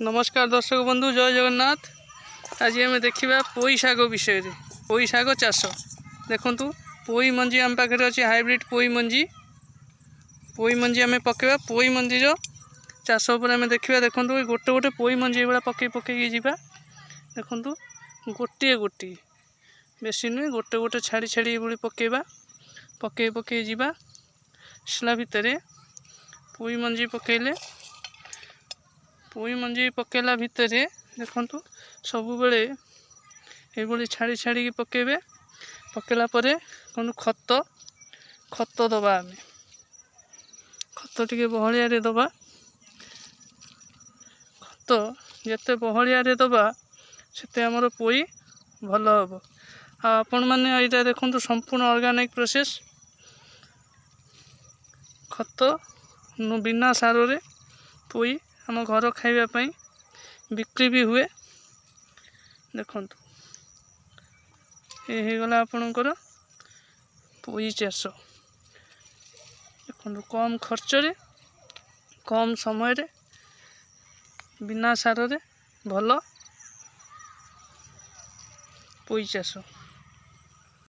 नमस्कार दर्शक बंधु, जय जगन्नाथ। आज आम देखा पोई शाग विषय रे। पोई शाग चाष देखु पोई मंजी आम पाखे अच्छी हाइब्रिड पोई मंजी आम पकेवा। पोई मंजीर चाष उपर आम देखा। देखो गोटे गोटे पोई मंजी ये पकई पकई जा। देखु गोटे गोटे बेसी नुहे, गोटे गोटे छाड़ी छाड़ी ये पकेवा। पकई पकई जा सला भितर पोई मंजी पकेले। पोई मंजी पकेला भितर देखु सब बेले ये छाड़ी छाड़ी पकेबे। पकेला परे कौन खत खत दबा आम खत टे बहलिया दबा। खत जिते बहलिया दबा से आमर पोई भल हम। आपण मैंने यहाँ देखो संपूर्ण ऑर्गेनिक प्रोसेस खत बिना सार रे पोई आम घर खाइबापी बिक्री भी हुए। देखु ये गला आपणकर पोई चाष। देखो कम खर्च रे कम समय रे बिना सार रे भल पोई चाष।